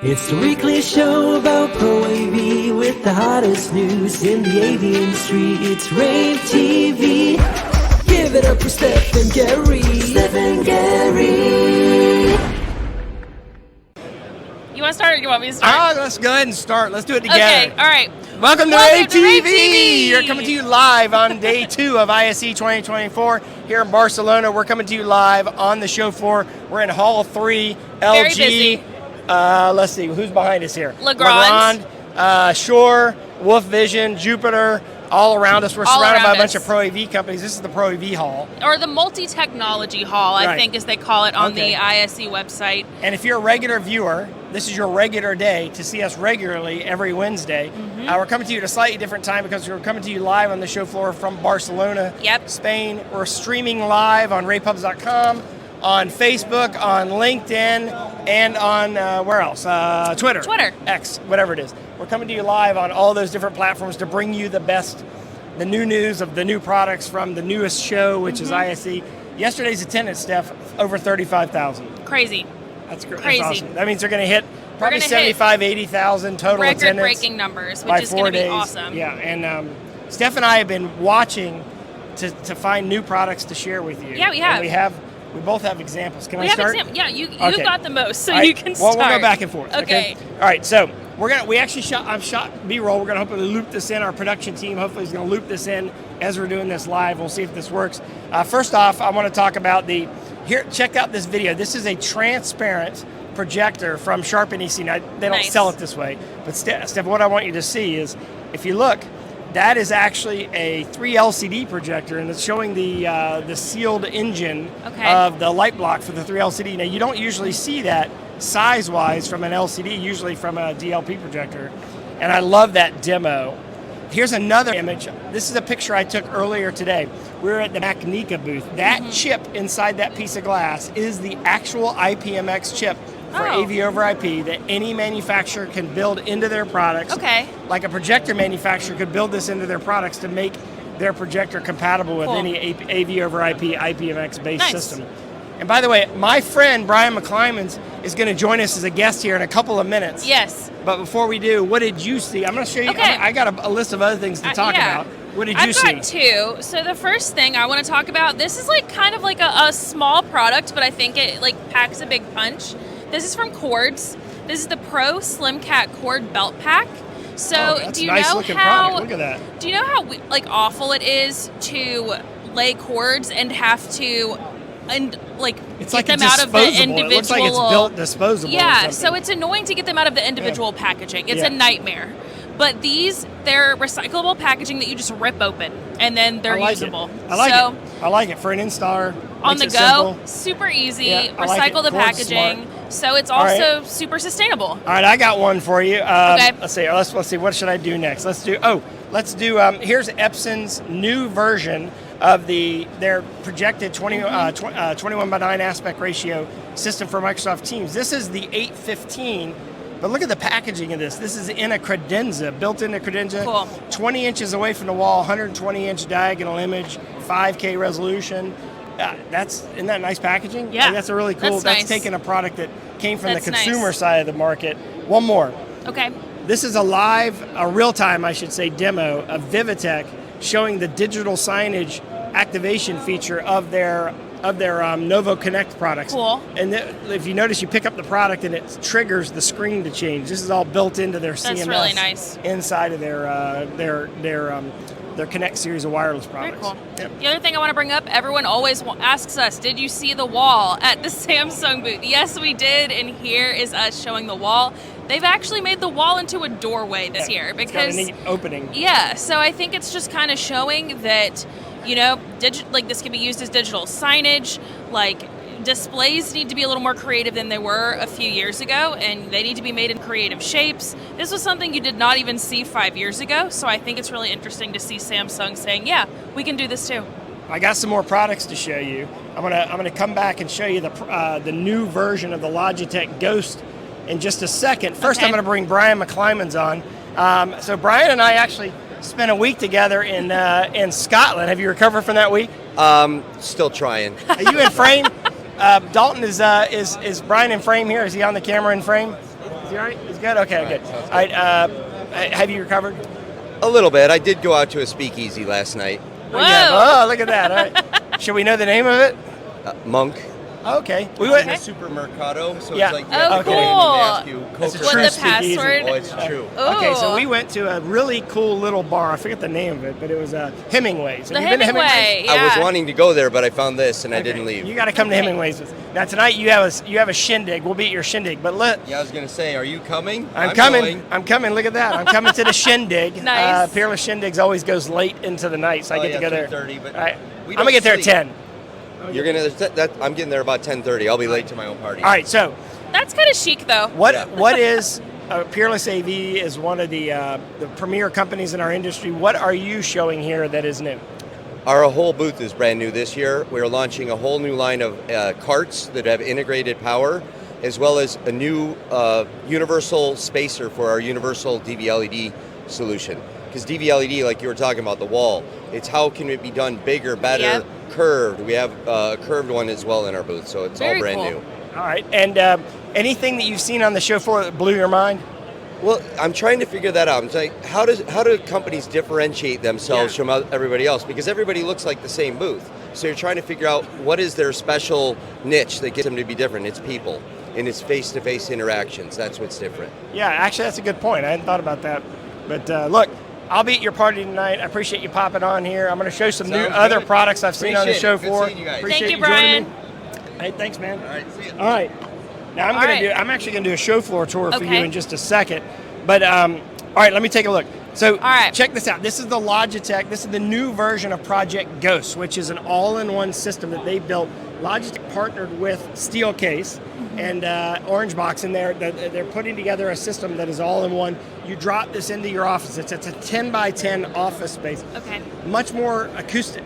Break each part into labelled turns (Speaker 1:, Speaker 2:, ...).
Speaker 1: It's the weekly show about Pro AV with the hottest news in the AV industry. It's rAVe TV. Give it up for Steph and Gary. Steph and Gary.
Speaker 2: You want to start or you want me to start?
Speaker 3: Let's go ahead and start. Let's do it together.
Speaker 2: Okay, all right.
Speaker 3: Welcome to
Speaker 2: Welcome
Speaker 3: rAVe
Speaker 2: to rAVe
Speaker 3: TV.
Speaker 2: TV.
Speaker 3: You're coming to you live on day 2 of ISE 2024 here in Barcelona. We're coming to you live on the show floor. We're in Hall 3, LG.
Speaker 2: Very busy.
Speaker 3: Let's see, who's behind us here?
Speaker 2: Legrand.
Speaker 3: Shure, Wolf Vision, Jupiter, all around us. We're
Speaker 2: All
Speaker 3: surrounded by a
Speaker 2: around
Speaker 3: bunch
Speaker 2: us.
Speaker 3: of Pro AV companies. This is the Pro AV Hall.
Speaker 2: Or the multi-technology hall, I
Speaker 3: Right.
Speaker 2: think as they call it on
Speaker 3: Okay.
Speaker 2: the ISE website.
Speaker 3: And if you're a regular viewer, this is your regular day to see us regularly every Wednesday. We're coming to you at a slightly different time because we're coming to you live on the show floor from Barcelona,
Speaker 2: Yep.
Speaker 3: Spain. We're streaming live on ravepubs.com, on Facebook, on LinkedIn, and on, where else? Twitter.
Speaker 2: Twitter.
Speaker 3: X, whatever it is. We're coming to you live on all those different platforms to bring you the new news of the new products from the newest show, which is ISE. Yesterday's attendance, Steph, over 35,000.
Speaker 2: Crazy.
Speaker 3: That's great.
Speaker 2: Crazy.
Speaker 3: That's awesome. That means they're going to hit probably
Speaker 2: gonna
Speaker 3: 75, 80,000 total attendance.
Speaker 2: Record-breaking numbers,
Speaker 3: by
Speaker 2: which is going
Speaker 3: 4
Speaker 2: to be
Speaker 3: days.
Speaker 2: awesome.
Speaker 3: Yeah, and Steph and I have been watching to find new products to share with you.
Speaker 2: Yeah, we have.
Speaker 3: And we both have examples. Can
Speaker 2: We
Speaker 3: I
Speaker 2: have
Speaker 3: start?
Speaker 2: examples. Yeah, you
Speaker 3: Okay.
Speaker 2: got the most, so
Speaker 3: All right.
Speaker 2: you can start.
Speaker 3: Well, we'll go back and forth.
Speaker 2: Okay.
Speaker 3: All right. So I've shot B-roll. We're going to hopefully loop this in. Our production team hopefully is going to loop this in as we're doing this live. We'll see if this works. First off, I want to talk about here. Check out this video. This is a transparent projector from Sharp NEC. Now, they don't
Speaker 2: Nice.
Speaker 3: sell it this way, but Steph, what I want you to see is, if you look, that is actually a 3 LCD projector, and it's showing the sealed engine
Speaker 2: Okay.
Speaker 3: of the light block for the 3 LCD. Now, you don't usually see that size-wise from an LCD, usually from a DLP projector, and I love that demo. Here's another image. This is a picture I took earlier today. We were at the Macnica booth. That chip inside that piece of glass is the actual IPMX chip for
Speaker 2: Oh.
Speaker 3: AV over IP that any manufacturer can build into their products.
Speaker 2: Okay.
Speaker 3: Like a projector manufacturer could build this into their products to make their projector compatible with
Speaker 2: Cool.
Speaker 3: any AV over IP IPMX-based
Speaker 2: Nice.
Speaker 3: system. And by the way, my friend Brian McClimens is going to join us as a guest here in a couple of minutes.
Speaker 2: Yes.
Speaker 3: But before we do, what did you see? I'm going to show you.
Speaker 2: Okay.
Speaker 3: I got a list of other things to talk
Speaker 2: yeah.
Speaker 3: about. What did you see?
Speaker 2: I've got 2. So the first thing I want to talk about, this is like kind of like a small product, but I think it like packs a big punch. This is from Cords. This is the Pro Slim Cat Cord Belt Pack. So
Speaker 3: That's
Speaker 2: do you
Speaker 3: a nice
Speaker 2: know
Speaker 3: looking
Speaker 2: how?
Speaker 3: product. Look at that.
Speaker 2: Do you know how like awful it is to lay cords and have to
Speaker 3: It's
Speaker 2: get
Speaker 3: like
Speaker 2: them
Speaker 3: a
Speaker 2: out of the
Speaker 3: disposable.
Speaker 2: individual?
Speaker 3: It looks like it's built disposable. or
Speaker 2: Yeah,
Speaker 3: something.
Speaker 2: so it's annoying to get them out of the individual packaging. It's
Speaker 3: Yeah.
Speaker 2: a nightmare. But they're recyclable packaging that you just rip open and then they're
Speaker 3: I like
Speaker 2: usable.
Speaker 3: It. I like
Speaker 2: so,
Speaker 3: it. I like it for an installer.
Speaker 2: on the
Speaker 3: Makes
Speaker 2: go,
Speaker 3: it simple.
Speaker 2: super easy,
Speaker 3: Yeah, I like
Speaker 2: recycle
Speaker 3: it.
Speaker 2: the
Speaker 3: Cord's
Speaker 2: packaging. So it's
Speaker 3: All right.
Speaker 2: also super sustainable.
Speaker 3: All right, I got one for you.
Speaker 2: Okay.
Speaker 3: Let's see. Let's see. What should I do next? Let's do. Here's Epson's new version of their projected 21 by 9 aspect ratio system for Microsoft Teams. This is the 815. But look at the packaging of this. This is in a credenza, built into credenza.
Speaker 2: Cool.
Speaker 3: 20 inches away from the wall, 120-inch diagonal image, 5K resolution. Isn't that nice packaging?
Speaker 2: Yeah.
Speaker 3: That's a really cool.
Speaker 2: That's
Speaker 3: That's
Speaker 2: nice.
Speaker 3: taking a product that came from
Speaker 2: That's
Speaker 3: the
Speaker 2: nice.
Speaker 3: consumer side of the market. One more.
Speaker 2: Okay.
Speaker 3: This is a real-time, I should say, demo of Vivitech showing the digital signage activation feature of their Novo Connect products.
Speaker 2: Cool.
Speaker 3: And if you notice, you pick up the product and it triggers the screen to change. This is all built into their CMS.
Speaker 2: That's really nice.
Speaker 3: Inside of their Connect series of wireless products.
Speaker 2: Very cool.
Speaker 3: Yep.
Speaker 2: The other thing I want to bring up, everyone always asks us, did you see the wall at the Samsung booth? Yes, we did, and here is us showing the wall. They've actually made the wall into a doorway this year
Speaker 3: It's
Speaker 2: because
Speaker 3: got a neat opening.
Speaker 2: yeah, so I think it's just kind of showing that, this can be used as digital signage. Like, displays need to be a little more creative than they were a few years ago, and they need to be made in creative shapes. This was something you did not even see 5 years ago, so I think it's really interesting to see Samsung saying, yeah, we can do this too.
Speaker 3: I got some more products to show you. I'm gonna come back and show you the new version of the Logitech Ghost in just a second. First,
Speaker 2: Okay.
Speaker 3: I'm going to bring Brian McClimens on. So Brian and I actually spent a week together in Scotland. Have you recovered from that week?
Speaker 4: Still trying.
Speaker 3: Are you in frame? Dalton is Brian in frame here? Is he on the camera in frame? he all right? He's good? Okay, good. All right, have you recovered?
Speaker 4: A little bit. I did go out to a speakeasy last night.
Speaker 2: Whoa.
Speaker 3: Yeah. Oh, look at that. All right. Should we know the name of it?
Speaker 4: Monk.
Speaker 3: Okay. We
Speaker 4: It's
Speaker 3: went.
Speaker 4: a supermercado, so
Speaker 3: Yeah.
Speaker 4: it's like you
Speaker 2: Oh,
Speaker 4: have to go in and they
Speaker 2: cool.
Speaker 4: ask you
Speaker 3: That's a
Speaker 4: Coke or
Speaker 3: true
Speaker 2: With the
Speaker 3: speakeasy.
Speaker 2: password.
Speaker 4: Oh, it's true.
Speaker 3: Okay, so
Speaker 2: Ooh.
Speaker 3: we went to a really cool little bar. I forget the name of it, but it was Hemingway's. Have
Speaker 2: The
Speaker 3: you been to
Speaker 2: Hemingway.
Speaker 4: I was
Speaker 2: Yeah.
Speaker 4: wanting to go there, but I found this and I didn't leave.
Speaker 3: You got to come to Hemingway's. Now tonight you have a shindig. We'll be at your shindig. But
Speaker 4: Yeah, I was going to say, are you coming?
Speaker 3: I'm coming.
Speaker 4: going.
Speaker 3: I'm coming. Look at that. I'm coming to the shindig.
Speaker 2: Nice.
Speaker 3: Peerless Shindigs always goes late into the night, so I get to go there.
Speaker 4: 2:30, but
Speaker 3: All right.
Speaker 4: we
Speaker 3: I'm gonna get there at
Speaker 4: sleep.
Speaker 3: 10.
Speaker 4: You're gonna. I'm getting there about 10:30. I'll be late to my own party.
Speaker 3: All right. So
Speaker 2: That's kind of chic, though.
Speaker 3: what is Peerless AV is one of the premier companies in our industry. What are you showing here that is new?
Speaker 4: Our whole booth is brand new this year. We're launching a whole new line of carts that have integrated power, as well as a new universal spacer for our universal DV-LED solution. Because DV-LED, like you were talking about, the wall, it's how can it be done bigger, better,
Speaker 2: Yep.
Speaker 4: curved. We have a curved one as well in our booth, so it's
Speaker 2: Very
Speaker 4: all brand
Speaker 2: cool.
Speaker 4: new.
Speaker 3: All right. And anything that you've seen on the show floor that blew your mind?
Speaker 4: Well, I'm trying to figure that out. I'm saying, how do companies differentiate themselves
Speaker 3: Yeah.
Speaker 4: from everybody else? Because everybody looks like the same booth. So you're trying to figure out what is their special niche that gets them to be different. It's people, and it's face-to-face interactions. That's what's different.
Speaker 3: Yeah, actually, that's a good point. I hadn't thought about that. But look, I'll be at your party tonight. I appreciate you popping on here. I'm going to show some new
Speaker 4: Sounds
Speaker 3: other
Speaker 4: good.
Speaker 3: products I've seen on the
Speaker 4: Appreciate
Speaker 3: show
Speaker 4: it. Good
Speaker 3: floor.
Speaker 4: seeing you guys.
Speaker 3: Appreciate
Speaker 2: Thank you,
Speaker 3: joining
Speaker 2: Brian.
Speaker 3: me. Hey, thanks, man.
Speaker 4: All right, see you.
Speaker 3: All right. Now
Speaker 2: All right.
Speaker 3: I'm actually gonna do a show floor tour for
Speaker 2: Okay.
Speaker 3: you in just a second. But all right, let me take a look. So
Speaker 2: right.
Speaker 3: check this out. This is the Logitech. This is the new version of Project Ghost, which is an all-in-one system that they built. Logitech partnered with Steelcase and Orange Box in there. They're putting together a system that is all-in-one. You drop this into your office. It's a 10 by 10 office space.
Speaker 2: Okay.
Speaker 3: Much more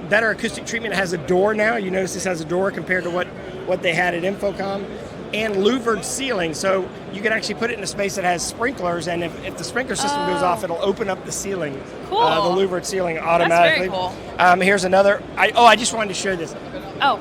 Speaker 3: better acoustic treatment. It has a door now. You notice this has a door compared to what they had at Infocom. And louvered ceiling, so you can actually put it in a space that has sprinklers, and if the sprinkler system goes off, it'll open up the ceiling,
Speaker 2: Cool.
Speaker 3: the louvered ceiling automatically.
Speaker 2: That's very cool.
Speaker 3: Here's another. I just wanted to show this.
Speaker 2: Oh,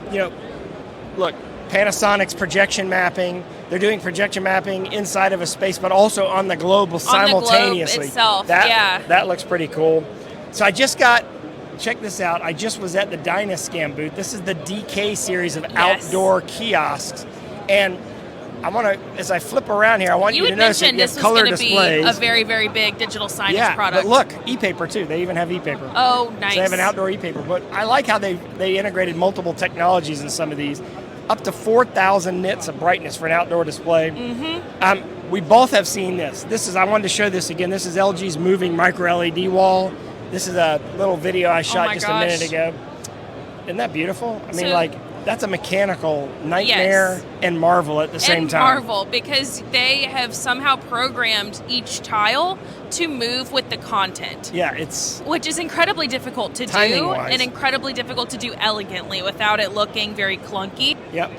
Speaker 3: Look, Panasonic's projection mapping. They're doing projection mapping inside of a space, but also on the globe simultaneously.
Speaker 2: itself,
Speaker 3: That,
Speaker 2: yeah.
Speaker 3: That looks pretty cool. So check this out. I just was at the Dynascan booth. This is the DK series of
Speaker 2: Yes.
Speaker 3: outdoor kiosks. And I want to, as I flip around here, I want you,
Speaker 2: you
Speaker 3: to
Speaker 2: had
Speaker 3: notice that
Speaker 2: mentioned
Speaker 3: you
Speaker 2: this
Speaker 3: have
Speaker 2: was
Speaker 3: color
Speaker 2: going to be
Speaker 3: displays.
Speaker 2: a very, very big digital signage
Speaker 3: yeah,
Speaker 2: product.
Speaker 3: but look, e-paper too. They even have e-paper.
Speaker 2: Oh, nice.
Speaker 3: So they have an outdoor e-paper. But I like how they integrated multiple technologies in some of these. Up to 4,000 nits of brightness for an outdoor display. Mm-hmm. We both have seen this. I wanted to show this again. This is LG's moving micro LED wall. This is a little video I shot
Speaker 2: my
Speaker 3: just
Speaker 2: gosh.
Speaker 3: a minute ago. Isn't that beautiful? I mean,
Speaker 2: So-
Speaker 3: that's a mechanical nightmare and marvel at the same time.
Speaker 2: Marvel, because they have somehow programmed each tile to move with the content.
Speaker 3: Yeah, it's
Speaker 2: Which is incredibly difficult to do
Speaker 3: Timing-wise.
Speaker 2: and incredibly difficult to do elegantly without it looking very clunky.
Speaker 3: Yep.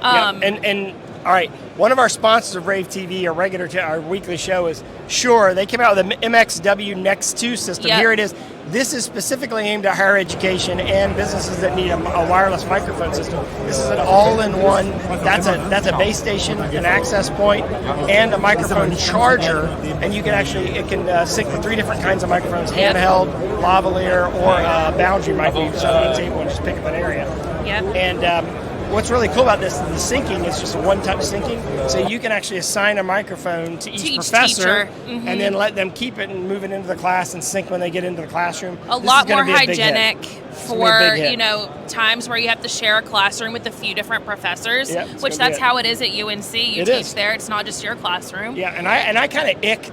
Speaker 2: Um,
Speaker 3: Yep. And all right, one of our sponsors of rAVe TV, our weekly show, is Shure. They came out with the MXW Next 2 system.
Speaker 2: Yep.
Speaker 3: Here it is. This is specifically aimed at higher education and businesses that need a wireless microphone system. This is an all-in-one. That's a base station, an access point, and a microphone charger. And you can it can sync with 3 different kinds of microphones:
Speaker 2: Yep.
Speaker 3: handheld, lavalier, or boundary microphone. You can set it on the table and just pick up an area.
Speaker 2: Yep.
Speaker 3: And what's really cool about this is the syncing is just a one-touch syncing, so you can actually assign a microphone to each professor
Speaker 2: teacher. Mhm.
Speaker 3: and then let them keep it and move it into the class and sync when they get into the classroom.
Speaker 2: A
Speaker 3: This
Speaker 2: lot
Speaker 3: is gonna
Speaker 2: more
Speaker 3: be a big hit.
Speaker 2: hygienic
Speaker 3: It's gonna be a
Speaker 2: for,
Speaker 3: big hit.
Speaker 2: times where you have to share a classroom with a few different professors,
Speaker 3: Yep, it's
Speaker 2: which
Speaker 3: gonna be
Speaker 2: that's
Speaker 3: it.
Speaker 2: how it is at UNC. You
Speaker 3: It
Speaker 2: teach
Speaker 3: is.
Speaker 2: there. It's not just your classroom.
Speaker 3: Yeah, and I kind of ick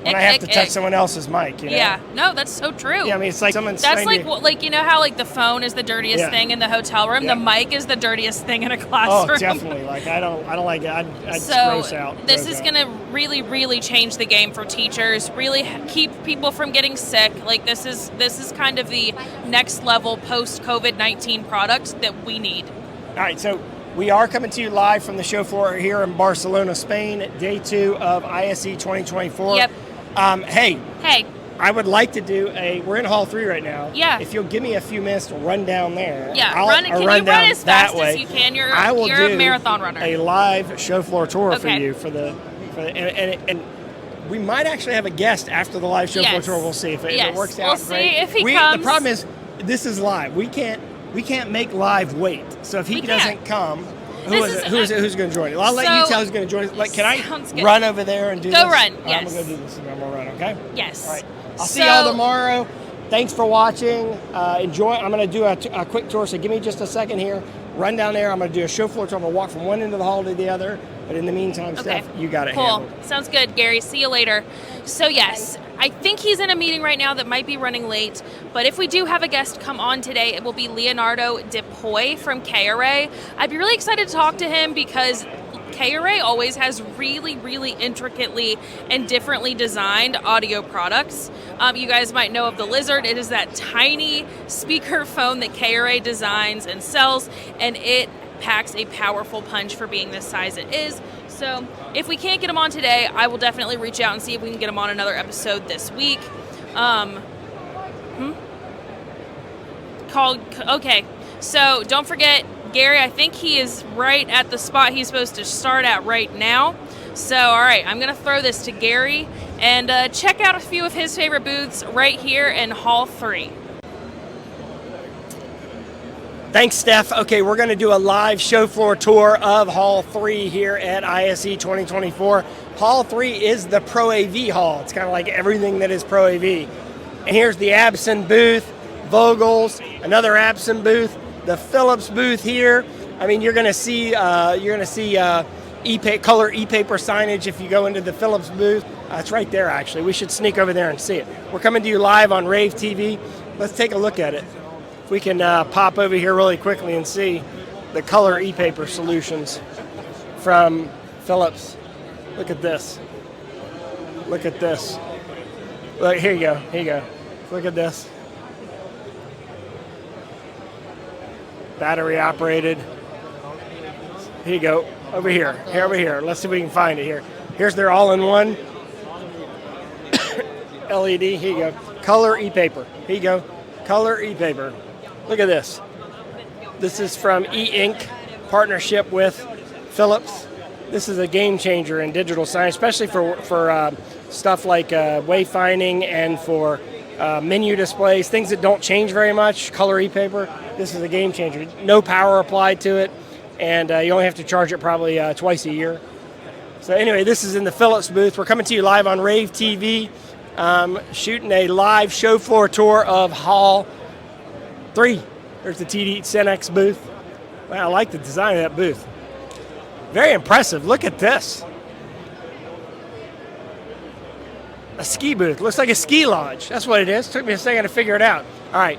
Speaker 3: when
Speaker 2: Ick,
Speaker 3: I have
Speaker 2: ick,
Speaker 3: to touch
Speaker 2: ick.
Speaker 3: someone else's mic. You know?
Speaker 2: Yeah. No, that's so true.
Speaker 3: Yeah, I mean, it's like someone's
Speaker 2: That's
Speaker 3: saying
Speaker 2: like you know how like the phone is the dirtiest
Speaker 3: Yeah.
Speaker 2: thing in the hotel room.
Speaker 3: Yeah.
Speaker 2: The mic is the dirtiest thing in a
Speaker 3: Oh,
Speaker 2: classroom.
Speaker 3: definitely. Like I don't like it. I'd
Speaker 2: So
Speaker 3: gross out.
Speaker 2: this
Speaker 3: gross
Speaker 2: is
Speaker 3: out.
Speaker 2: going to really, really change the game for teachers. Really keep people from getting sick. Like this is kind of the next level post COVID-19 product that we need.
Speaker 3: All right, so we are coming to you live from the show floor here in Barcelona, Spain, day 2 of ISE 2024.
Speaker 2: Yep.
Speaker 3: Hey,
Speaker 2: Hey,
Speaker 3: I would like to do we're in Hall 3 right now.
Speaker 2: Yeah.
Speaker 3: If you'll give me a few minutes to run down there.
Speaker 2: yeah,
Speaker 3: I'll
Speaker 2: Can you run
Speaker 3: down
Speaker 2: as
Speaker 3: that
Speaker 2: fast
Speaker 3: way.
Speaker 2: as you can?
Speaker 3: I will
Speaker 2: you're
Speaker 3: do
Speaker 2: a marathon runner.
Speaker 3: a live show floor tour for
Speaker 2: Okay.
Speaker 3: you for the And we might actually have a guest after the live show floor tour. We'll see if it works out.
Speaker 2: We'll see
Speaker 3: great.
Speaker 2: if he comes.
Speaker 3: The problem is, this is live. We can't make live wait. So if he doesn't come, who's going to join it? Well, I'll let you tell who's going to join it. Like, can I run over there and do this?
Speaker 2: Go run, yes.
Speaker 3: I'm going to go do this and I'm going to run, okay?
Speaker 2: Yes.
Speaker 3: All right. I'll see y'all tomorrow. Thanks for watching. Enjoy. I'm going to do a quick tour, so give me just a second here. Run down there. I'm going to do a show floor tour. I'm going to walk from one end of the hall to the other. But in the meantime, Steph, you got it handled.
Speaker 2: Sounds good, Gary. See you later. So, yes, I think he's in a meeting right now that might be running late. But if we do have a guest come on today, it will be Leonardo DePoy from rAVe. I'd be really excited to talk to him because rAVe always has really, really intricately and differently designed audio products. You guys might know of the Lizard. It is that tiny speaker phone that rAVe designs and sells, and it packs a powerful punch for being this size it is. So if we can't get him on today, I will definitely reach out and see if we can get him on another episode this week. Okay, so don't forget, Gary, I think he is right at the spot he's supposed to start at right now. So, all right, I'm going to throw this to Gary and check out a few of his favorite booths right here in Hall 3.
Speaker 3: Thanks, Steph. Okay, we're going to do a live show floor tour of Hall 3 here at ISE 2024. Hall 3 is the rAVe hall. It's kind of like everything that is rAVe. And here's the Abson booth, Vogel's, another Abson booth, the Philips booth here. I mean, you're going to see color e-paper signage if you go into the Philips booth. It's right there, actually. We should sneak over there and see it. We're coming to you live on rAVe TV. Let's take a look at it. If we can pop over here really quickly and see the color e-paper solutions from Philips. Look at this. Look at this. Look, here you go. Here you go. Look at this. Battery operated. Here you go. Over here. Here, over here. Let's see if we can find it here. Here's their all-in-one LED. Here you go. Color e-paper. Here you go. Color e-paper. Look at this. This is from e-ink partnership with Philips. This is a game changer in digital signage, especially for stuff like wayfinding and for menu displays, things that don't change very much. Color e-paper. This is a game changer. No power applied to it, and you only have to charge it probably twice a year. So anyway, this is in the Philips booth. We're coming to you live on rAVe TV, shooting a live show floor tour of Hall 3. There's the TD Cenex booth. Wow, I like the design of that booth. Very impressive. Look at this. A ski booth. Looks like a ski lodge. That's what it is. Took me a second to figure it out. All right.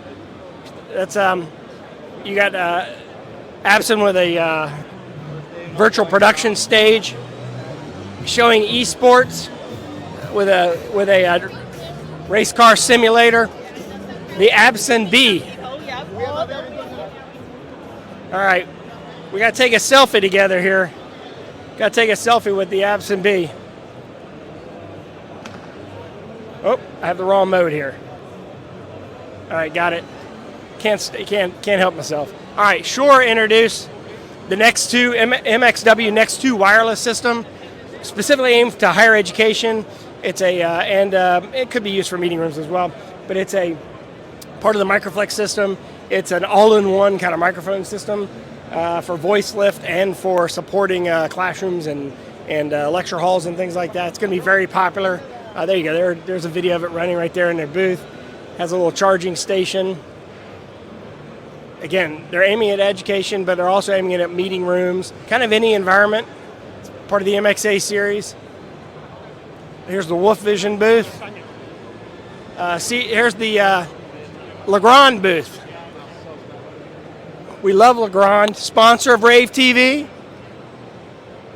Speaker 3: That's you got Abson with a virtual production stage showing esports with a race car simulator. The Abson B. All right, we got to take a selfie together here. Got to take a selfie with the Abson B. Oh, I have the wrong mode here. All right, got it. Can't help myself. All right, Shure introduced the Next 2 MXW Next 2 wireless system, specifically aimed to higher education. It's and it could be used for meeting rooms as well, but it's a part of the Microflex system. It's an all-in-one kind of microphone system for voice lift and for supporting classrooms and lecture halls and things like that. It's going to be very popular. There you go. There's a video of it running right there in their booth. Has a little charging station. Again, they're aiming at education, but they're also aiming it at meeting rooms, kind of any environment. It's part of the MXA series. Here's the Wolf Vision booth. Here's the Legrand booth. We love Legrand, sponsor of rAVe TV.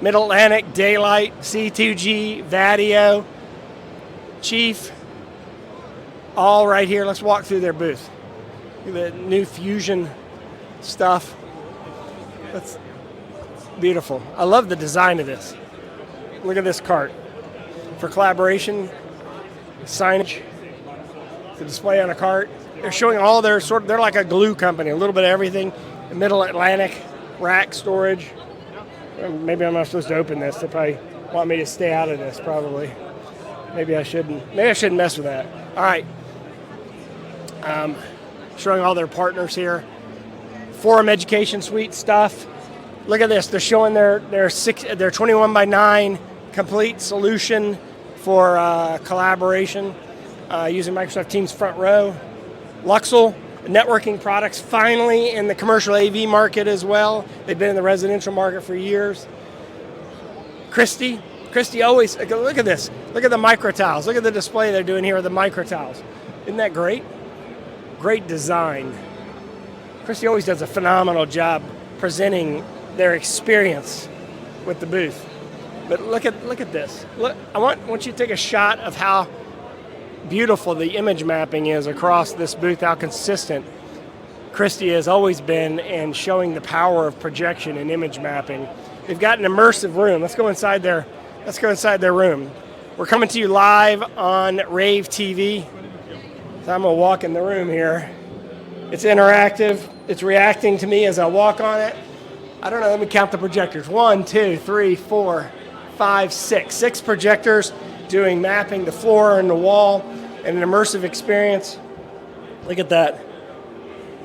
Speaker 3: Mid-Atlantic, Daylight, C2G, Vadio, Chief, all right here. Let's walk through their booth. Look at the new Fusion stuff. That's beautiful. I love the design of this. Look at this cart. For collaboration, signage, the display on a cart. They're showing all their they're like a glue company, a little bit of everything. The Middle Atlantic rack storage. Maybe I'm not supposed to open this. They probably want me to stay out of this, probably. Maybe I shouldn't. Maybe I shouldn't mess with that. All right. Showing all their partners here. Forum Education Suite stuff. Look at this. They're showing their 21x9 complete solution for collaboration using Microsoft Teams Front Row. Luxel, networking products, finally in the commercial AV market as well. They've been in the residential market for years. Christie always, look at this. Look at the micro tiles. Look at the display they're doing here with the micro tiles. Isn't that great? Great design. Christie always does a phenomenal job presenting their experience with the booth. But look at this. Look, I want you to take a shot of how beautiful the image mapping is across this booth, how consistent Christie has always been in showing the power of projection and image mapping. They've got an immersive room. Let's go inside their room. We're coming to you live on rAVe TV. So I'm gonna walk in the room here. It's interactive. It's reacting to me as I walk on it. I don't know, let me count the projectors. 1, 2, 3, 4, 5, 6. 6 projectors doing mapping the floor and the wall and an immersive experience. Look at that.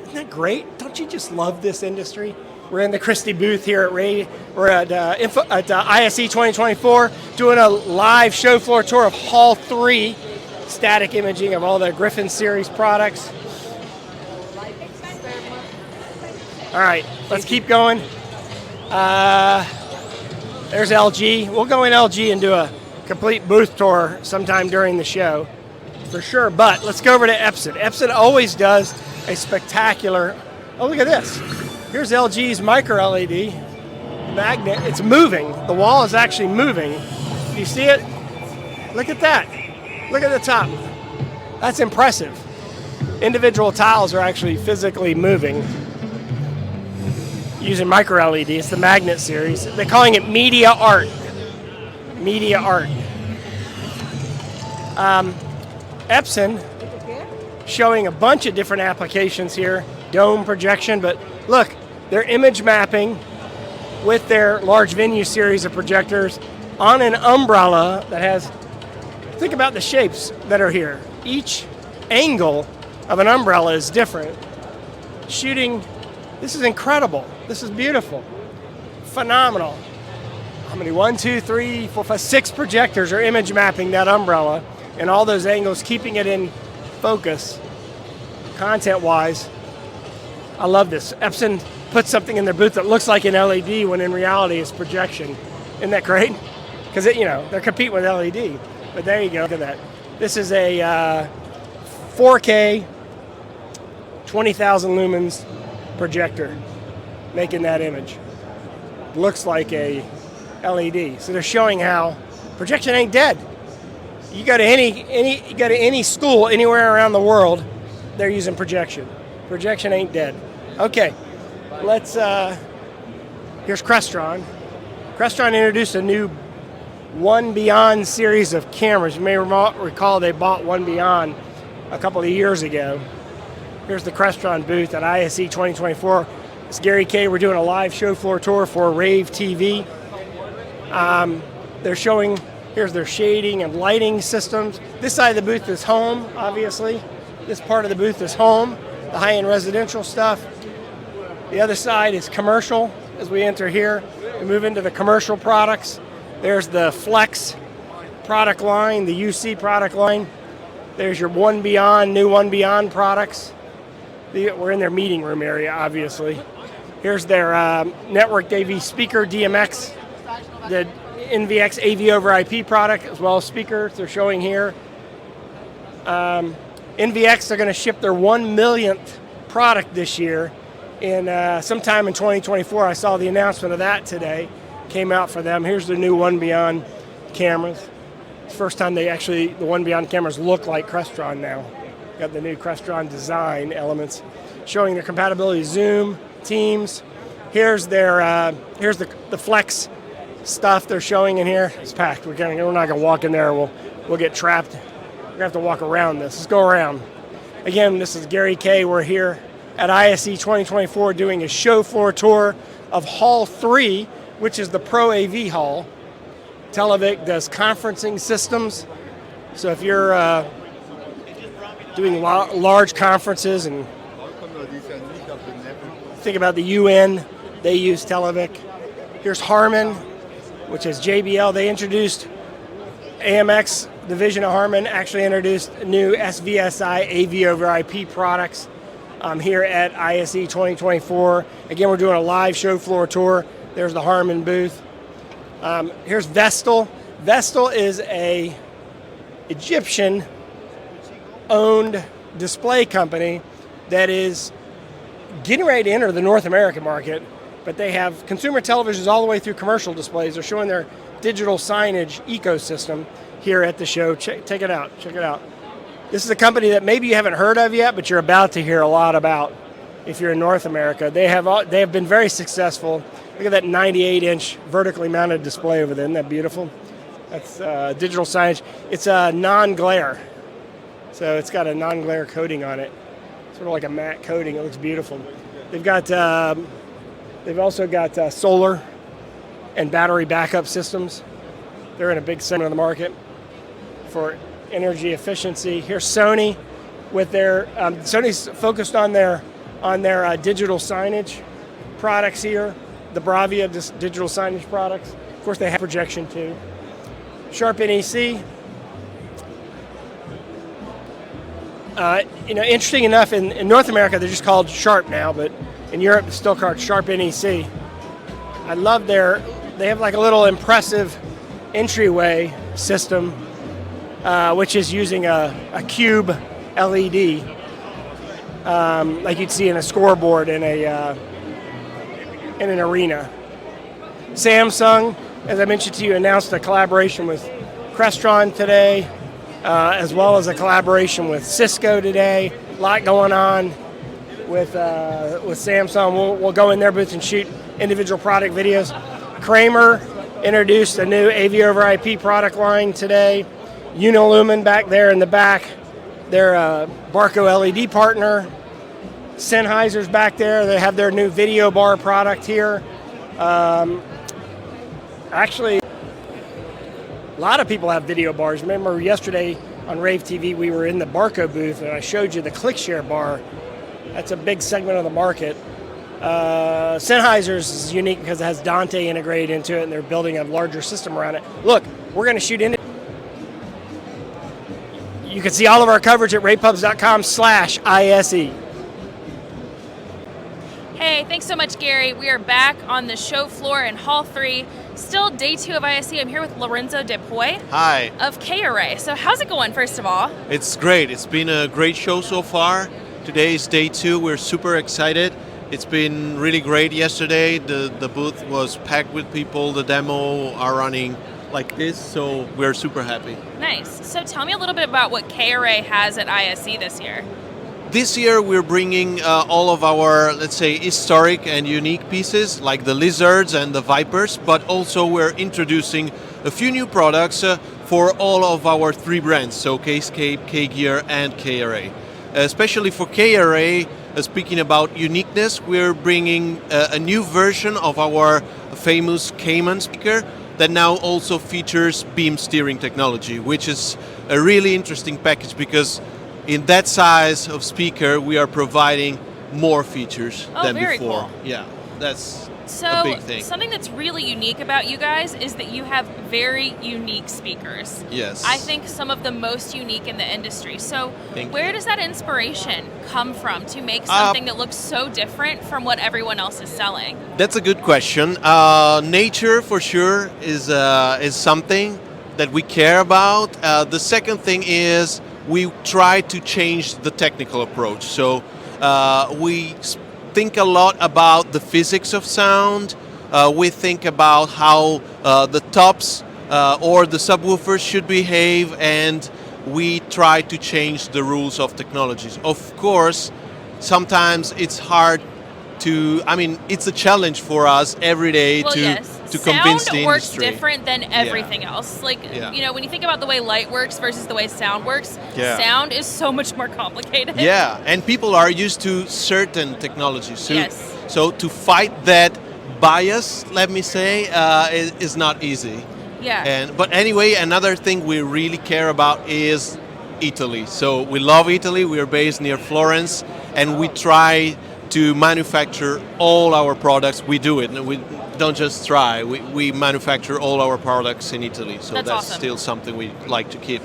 Speaker 3: Isn't that great? Don't you just love this industry? We're in the Christie booth here at rAVe. We're at ISE 2024 doing a live show floor tour of Hall 3, static imaging of all the Griffin series products. All right, let's keep going. There's LG. We'll go in LG and do a complete booth tour sometime during the show, for sure. But let's go over to Epson. Epson always does a spectacular, oh, look at this. Here's LG's micro LED magnet. It's moving. The wall is actually moving. Do you see it? Look at that. Look at the top. That's impressive. Individual tiles are actually physically moving using micro LED. It's the magnet series. They're calling it media art. Media art. Epson showing a bunch of different applications here. Dome projection, but look, they're image mapping with their large venue series of projectors on an umbrella that has, think about the shapes that are here. Each angle of an umbrella is different. Shooting, this is incredible. This is beautiful. Phenomenal. How many? 1, 2, 3, 4, 5, 6 projectors are image mapping that umbrella and all those angles, keeping it in focus content-wise. I love this. Epson put something in their booth that looks like an LED when in reality it's projection. Isn't that great? Because they're competing with LED. But there you go. Look at that. This is a 4K, 20,000 lumens projector making that image. Looks like a LED. So they're showing how projection ain't dead. You go to any school anywhere around the world, they're using projection. Projection ain't dead. Okay, let's, here's Crestron. Crestron introduced a new One Beyond series of cameras. You may recall they bought One Beyond a couple of years ago. Here's the Crestron booth at ISE 2024. It's Gary Kay. We're doing a live show floor tour for rAVe TV. They're showing, here's their shading and lighting systems. This side of the booth is home, obviously. This part of the booth is home, the high-end residential stuff. The other side is commercial. As we enter here, we move into the commercial products. There's the Flex product line, the UC product line. There's your One Beyond, new One Beyond products. We're in their meeting room area, obviously. Here's their networked AV speaker, DMX, the NVX AV over IP product, as well as speakers they're showing here. NVX are going to ship their 1 millionth product this year in sometime in 2024. I saw the announcement of that today. Came out for them. Here's the new One Beyond cameras. It's the first time the One Beyond cameras look like Crestron now. Got the new Crestron design elements showing their compatibility Zoom, Teams. Here's their here's the Flex stuff they're showing in here. It's packed. We're not gonna walk in there. We'll get trapped. We're gonna have to walk around this. Let's go around. Again, this is Gary Kay. We're here at ISE 2024 doing a show floor tour of Hall 3, which is the Pro AV Hall. Televic does conferencing systems. So if you're doing large conferences and think about the UN, they use Televic. Here's Harman, which is JBL. They introduced AMX division of Harman, actually introduced new SVSI AV over IP products here at ISE 2024. Again, we're doing a live show floor tour. There's the Harman booth. Here's Vestal. Vestal is a Egyptian-owned display company that is getting ready to enter the North American market, but they have consumer televisions all the way through commercial displays. They're showing their digital signage ecosystem here at the show. Check it out. Check it out. This is a company that maybe you haven't heard of yet, but you're about to hear a lot about if you're in North America. They have been very successful. Look at that 98-inch vertically mounted display over there. Isn't that beautiful? That's digital signage. It's a non-glare. So it's got a non-glare coating on it. Sort of like a matte coating. It looks beautiful. They've also got solar and battery backup systems. They're in a big segment of the market for energy efficiency. Here's Sony with their Sony's focused on their digital signage products here. The Bravia digital signage products. Of course, they have projection too. Sharp NEC. Interesting enough, in North America they're just called Sharp now, but in Europe it's still called Sharp NEC. I love they have like a little impressive entryway system, which is using a cube LED, like you'd see in a scoreboard in an arena. Samsung, as I mentioned to you, announced a collaboration with Crestron today, as well as a collaboration with Cisco today. A lot going on with Samsung. We'll go in their booth and shoot individual product videos. Kramer introduced a new AV over IP product line today. Unilumin back there in the back, their Barco LED partner. Sennheiser's back there. They have their new video bar product here. Actually, a lot of people have video bars. Remember yesterday on rAVe TV, we were in the Barco booth and I showed you the ClickShare bar. That's a big segment of the market. Sennheiser's is unique because it has Dante integrated into it and they're building a larger system around it. Look, we're going to shoot into. You can see all of our coverage at ravepubs.com/ISE.
Speaker 2: Hey, thanks so much, Gary. We are back on the show floor in Hall 3. Still day 2 of ISE. I'm here with Lorenzo Depoy.
Speaker 5: Hi.
Speaker 2: Of kRAVe. So how's it going, first of all?
Speaker 5: It's great. It's been a great show so far. Today is day 2. We're super excited. It's been really great yesterday. The booth was packed with people. The demo are running like this, so we're super happy.
Speaker 2: Nice. So tell me a little bit about what kRAVe has at ISE this year.
Speaker 5: This year we're bringing all of our, let's say, historic and unique pieces like the Lizards and the Vipers, but also we're introducing a few new products for all of our 3 brands, so Kscape, K-Gear and kRAVe. Especially for kRAVe, speaking about uniqueness, we're bringing a new version of our famous Cayman speaker that now also features beam steering technology, which is a really interesting package because in that size of speaker, we are providing more features than
Speaker 2: very
Speaker 5: before.
Speaker 2: Cool.
Speaker 5: Yeah, that's
Speaker 2: So
Speaker 5: a big thing.
Speaker 2: Something that's really unique about you guys is that you have very unique speakers.
Speaker 5: Yes.
Speaker 2: I think some of the most unique in the industry. So
Speaker 5: Thank
Speaker 2: where
Speaker 5: you.
Speaker 2: does that inspiration come from to make something that looks so different from what everyone else is selling?
Speaker 5: That's a good question. Nature, for sure, is something that we care about. The second thing is we try to change the technical approach. So we think a lot about the physics of sound. We think about how the tops or the subwoofers should behave, and we try to change the rules of technologies. Of course, sometimes it's hard to, it's a challenge for us every day to convince the industry.
Speaker 2: Sound works different than everything else. Like, when you think about the way light works versus the way sound works, sound is so much more complicated.
Speaker 5: Yeah, and people are used to certain technologies. So,
Speaker 2: Yes.
Speaker 5: so to fight that bias, let me say, is not easy.
Speaker 2: Yeah.
Speaker 5: But anyway, another thing we really care about is Italy. So we love Italy. We are based near Florence, and we try to manufacture all our products. We do it. We don't just try. We manufacture all our products in Italy. So
Speaker 2: That's awesome.
Speaker 5: still something we like to keep.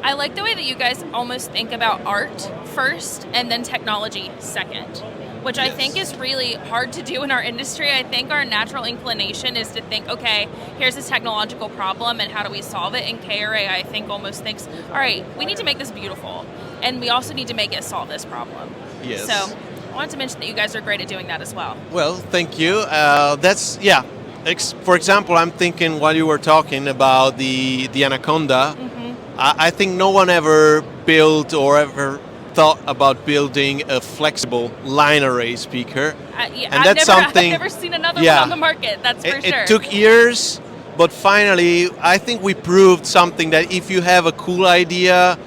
Speaker 2: I like the way that you guys almost think about art first and then technology second, which I think is really hard to do in our industry. I think our natural inclination is to think, okay, here's this technological problem and how do we solve it? And KRA, I think, almost thinks, all right, we need to make this beautiful, and we also need to make it solve this problem.
Speaker 5: Yes.
Speaker 2: So I wanted to mention that you guys are great at doing that as well.
Speaker 5: Well, thank you. For example, I'm thinking while you were talking about the Anaconda, I think no one ever built or ever thought about building a flexible line array speaker.
Speaker 2: I've never seen another one on the market, that's for sure.
Speaker 5: It took years, but finally, I think we proved something that if you have a cool idea,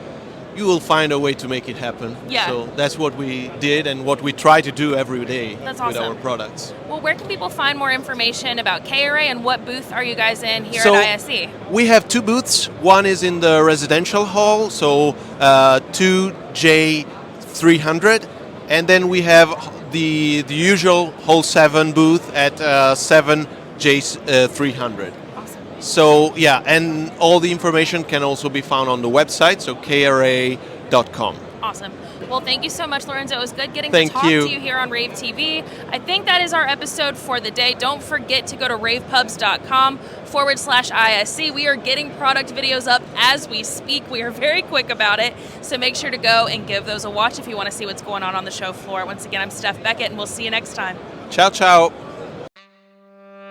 Speaker 5: you will find a way to make it happen.
Speaker 2: Yeah.
Speaker 5: So that's what we did and what we try to do every day
Speaker 2: That's
Speaker 5: with
Speaker 2: awesome.
Speaker 5: our products.
Speaker 2: Well, where can people find more information about KRA, and what booth are you guys in here
Speaker 5: So,
Speaker 2: at ISE?
Speaker 5: We have two booths. One is in the residential hall, so 2J300, and then we have the usual hall 7 booth at 7J300.
Speaker 2: Awesome.
Speaker 5: So yeah, and all the information can also be found on the website, so kra.com.
Speaker 2: Awesome. Well, thank you so much, Lorenzo. It was good getting
Speaker 5: Thank
Speaker 2: to talk
Speaker 5: you.
Speaker 2: to you here on rAVe TV. I think that is our episode for the day. Don't forget to go to ravepubs.com/ISC. We are getting product videos up as we speak. We are very quick about it. So make sure to go and give those a watch if you want to see what's going on the show floor. Once again, I'm Steph Beckett, and we'll see you next time.
Speaker 5: Ciao, ciao.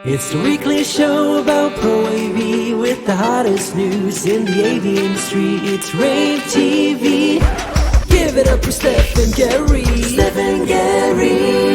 Speaker 1: It's the weekly show about ProAV with the hottest news in the AV industry. It's rAVe TV. Give it up for Steph and Gary. Steph and Gary.